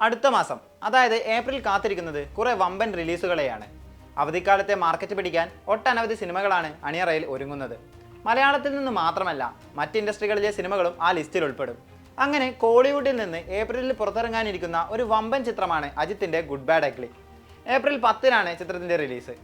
അടുത്ത മാസം അതായത് ഏപ്രിൽ കാത്തിരിക്കുന്നത് കുറെ വമ്പൻ റിലീസുകളെയാണ്. അവധിക്കാലത്തെ മാർക്കറ്റ് പിടിക്കാൻ ഒട്ടനവധി സിനിമകളാണ് അണിയറയിൽ ഒരുങ്ങുന്നത്. മലയാളത്തിൽ നിന്ന് മാത്രമല്ല മറ്റ് ഇൻഡസ്ട്രികളിലെ സിനിമകളും ആ ലിസ്റ്റിൽ ഉൾപ്പെടും. അങ്ങനെ കോളിവുഡിൽ നിന്ന് ഏപ്രിലിൽ പുറത്തിറങ്ങാനിരിക്കുന്ന ഒരു വമ്പൻ ചിത്രമാണ് അജിത്തിന്റെ ഗുഡ് ബാഡ് അഗ്ലി. ഏപ്രിൽ 10-നാണ് ചിത്രത്തിന്റെ റിലീസ്.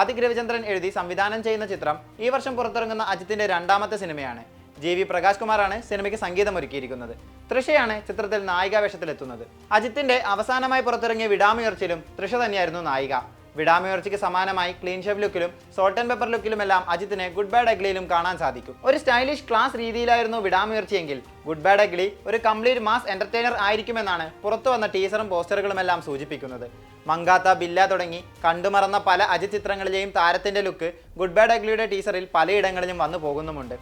ആദിക് രവിചന്ദ്രൻ എഴുതി സംവിധാനം ചെയ്യുന്ന ചിത്രം ഈ വർഷം പുറത്തിറങ്ങുന്ന അജിത്തിന്റെ രണ്ടാമത്തെ സിനിമയാണ്. ജി വി പ്രകാശ് കുമാറാണ് സിനിമയ്ക്ക് സംഗീതമൊരുക്കിയിരിക്കുന്നത്. തൃഷയാണ് ചിത്രത്തിൽ നായികാവേഷത്തിലെത്തുന്നത്. അജിത്തിന്റെ അവസാനമായി പുറത്തിറങ്ങിയ വിടാമുയർച്ചിലും തൃഷ തന്നെയായിരുന്നു നായിക. വിടാമുയർച്ചിക്ക് സമാനമായി ക്ലീൻ ഷേവ് ലുക്കിലും സോൾട്ട് ആൻഡ് പെപ്പർ ലുക്കിലുമെല്ലാം അജിത്തിനെ ഗുഡ് ബാഡ് അഗ്ലിയിലും കാണാൻ സാധിക്കും. ഒരു സ്റ്റൈലിഷ് ക്ലാസ് രീതിയിലായിരുന്നു വിടാമുയർച്ചിയെങ്കിൽ ഗുഡ് ബാഡ് അഗ്ലി ഒരു കംപ്ലീറ്റ് മാസ് എന്റർടൈനർ ആയിരിക്കുമെന്നാണ് പുറത്തു വന്ന ടീസറും പോസ്റ്ററുകളുമെല്ലാം സൂചിപ്പിക്കുന്നത്. മങ്കാത്ത, ബില്ല തുടങ്ങി കണ്ടുമറന്ന പല അജിത് ചിത്രങ്ങളിലെയും താരത്തിന്റെ ലുക്ക് ഗുഡ് ബാഡ് അഗ്ലിയുടെ ടീസറിൽ പലയിടങ്ങളിലും വന്നു പോകുന്നുമുണ്ട്.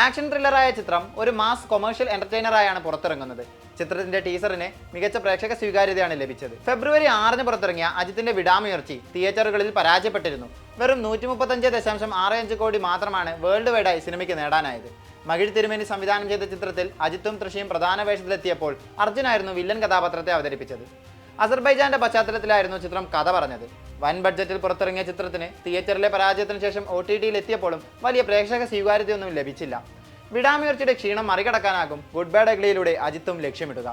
ആക്ഷൻ ത്രില്ലറായ ചിത്രം ഒരു മാസ് കൊമേഴ്ഷ്യൽ എന്റർടൈനറായാണ് പുറത്തിറങ്ങുന്നത്. ചിത്രത്തിന്റെ ടീസറിന് മികച്ച പ്രേക്ഷക സ്വീകാര്യതയാണ് ലഭിച്ചത്. ഫെബ്രുവരി 6-ന് പുറത്തിറങ്ങിയ അജിത്തിന്റെ വിടാമുയർച്ചി തിയേറ്ററുകളിൽ പരാജയപ്പെട്ടിരുന്നു. വെറും 135.65 കോടി മാത്രമാണ് വേൾഡ് വൈഡായി സിനിമയ്ക്ക് നേടാനായത്. മകിഴ് തിരുമേനി സംവിധാനം ചെയ്ത ചിത്രത്തിൽ അജിത്തും തൃഷയും പ്രധാന വേഷത്തിലെത്തിയപ്പോൾ അർജുനായിരുന്നു വില്ലൻ കഥാപാത്രത്തെ അവതരിപ്പിച്ചത്. അസർബൈജാന്റെ പശ്ചാത്തലത്തിലായിരുന്നു ചിത്രം കഥ പറഞ്ഞത്. വൻ ബഡ്ജറ്റിൽ പുറത്തിറങ്ങിയ ചിത്രത്തിന് തിയേറ്ററിലെ പരാജയത്തിന് ശേഷം OTTയിൽ എത്തിയപ്പോഴും വലിയ പ്രേക്ഷക സ്വീകാര്യതയൊന്നും ലഭിച്ചില്ല. വിടാമുയർച്ചിയുടെ ക്ഷീണം മറികടക്കാനാകും ഗുഡ് ബാഡ് അഗ്ലിയിലൂടെ അജിത്തും ലക്ഷ്യമിടുക.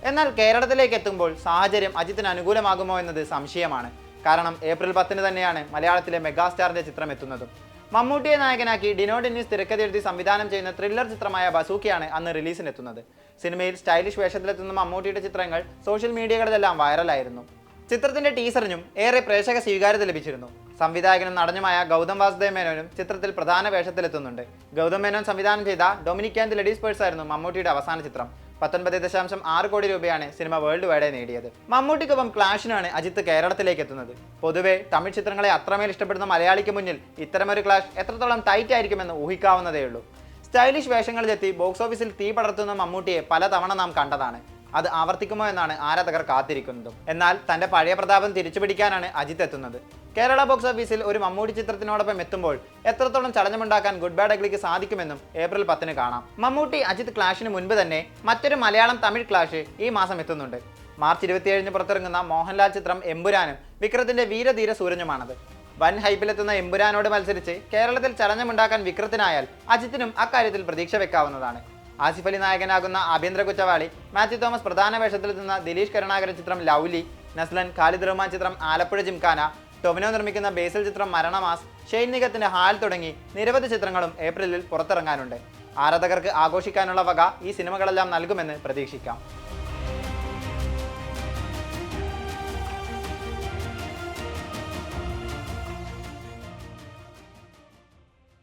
എന്നാൽ കേരളത്തിലേക്ക് എത്തുമ്പോൾ സാഹചര്യം അജിത്തിന് അനുകൂലമാകുമോ എന്നത് സംശയമാണ്. കാരണം ഏപ്രിൽ 10-ന് തന്നെയാണ് മലയാളത്തിലെ മെഗാസ്റ്റാറിന്റെ ചിത്രം എത്തുന്നതും. മമ്മൂട്ടിയെ നായകനാക്കി ഡിനോ ഡെന്നിസ് തിരക്കഥയെഴുതി സംവിധാനം ചെയ്യുന്ന ത്രില്ലർ ചിത്രമായ ബസൂക്കയാണ് അന്ന് റിലീസിനെത്തുന്നത്. സിനിമയിൽ സ്റ്റൈലിഷ് വേഷത്തിലെത്തുന്ന മമ്മൂട്ടിയുടെ ചിത്രങ്ങൾ സോഷ്യൽ മീഡിയകളിലെല്ലാം വൈറലായിരുന്നു. ചിത്രത്തിന്റെ ടീസറിനും ഏറെ പ്രേക്ഷക സ്വീകാര്യത ലഭിച്ചിരുന്നു. സംവിധായകനും നടനുമായ ഗൗതം വാസുദേവ് മേനോനും ചിത്രത്തിൽ പ്രധാന വേഷത്തിലെത്തുന്നുണ്ട്. ഗൗതം മേനോൻ സംവിധാനം ചെയ്ത Dominic and the ladies purse ആയിരുന്നു മമ്മൂട്ടിയുടെ അവസാന ചിത്രം. 19.6 കോടി രൂപയാണ് സിനിമ വേൾഡ് വൈഡായി നേടിയത്. മമ്മൂട്ടിക്കൊപ്പം ക്ലാഷിനാണ് അജിത്ത് കേരളത്തിലേക്ക് എത്തുന്നത്. പൊതുവെ തമിഴ് ചിത്രങ്ങളെ അത്രമേൽ ഇഷ്ടപ്പെടുന്ന മലയാളിക്ക് മുന്നിൽ ഇത്തരമൊരു ക്ലാഷ് എത്രത്തോളം ടൈറ്റ് ആയിരിക്കുമെന്ന് ഊഹിക്കാവുന്നതേയുള്ളൂ. സ്റ്റൈലിഷ് വേഷങ്ങളിലെത്തി ബോക്സ് ഓഫീസിൽ തീ പടർത്തുന്ന മമ്മൂട്ടിയെ പലതവണ നാം കണ്ടതാണ്. അത് ആവർത്തിക്കുമോ എന്നാണ് ആരാധകർ കാത്തിരിക്കുന്നതും. എന്നാൽ തന്റെ പഴയ പ്രതാപം തിരിച്ചുപിടിക്കാനാണ് അജിത്ത് എത്തുന്നത്. കേരള ബോക്സ് ഓഫീസിൽ ഒരു മമ്മൂട്ടി ചിത്രത്തിനോടൊപ്പം എത്തുമ്പോൾ എത്രത്തോളം ചലനമുണ്ടാക്കാൻ ഗുഡ് ബാഡ് അഗ്ലിക്ക് സാധിക്കുമെന്നും ഏപ്രിൽ 10-ന് കാണാം. മമ്മൂട്ടി അജിത്ത് ക്ലാഷിന് മുൻപ് തന്നെ മറ്റൊരു മലയാളം തമിഴ് ക്ലാഷ് ഈ മാസം എത്തുന്നുണ്ട്. മാർച്ച് 27-ന് പുറത്തിറങ്ങുന്ന മോഹൻലാൽ ചിത്രം എമ്പുരാനും വിക്രത്തിന്റെ വീരധീര സൂരജുമാണത്. വൻ ഹൈപ്പിലെത്തുന്ന എമ്പുരാനോട് മത്സരിച്ച് കേരളത്തിൽ ചലനമുണ്ടാക്കാൻ വിക്രത്തിനായാൽ അജിത്തിനും അക്കാര്യത്തിൽ പ്രതീക്ഷ വെക്കാവുന്നതാണ്. ആസിഫ് അലി നായകനാകുന്ന ആഭ്യന്തര കുറ്റവാളി, മാത്യു തോമസ് പ്രധാന വേഷത്തിലെത്തുന്ന ദിലീഷ് കരുണാകരൻ ചിത്രം ലൗലി, നസ്ലൻ, ഖാലിദ് റഹ്മാൻ ചിത്രം ആലപ്പുഴ ജിംഖാന, ടൊവിനോ നിർമ്മിക്കുന്ന ബേസിൽ ചിത്രം മരണമാസ്, ഷെയ്ൻ നിഗത്തിന്റെ ഹാൽ തുടങ്ങി നിരവധി ചിത്രങ്ങളും ഏപ്രിലിൽ പുറത്തിറങ്ങാനുണ്ട്. ആരാധകർക്ക് ആഘോഷിക്കാനുള്ള വക ഈ സിനിമകളെല്ലാം നൽകുമെന്ന് പ്രതീക്ഷിക്കാം.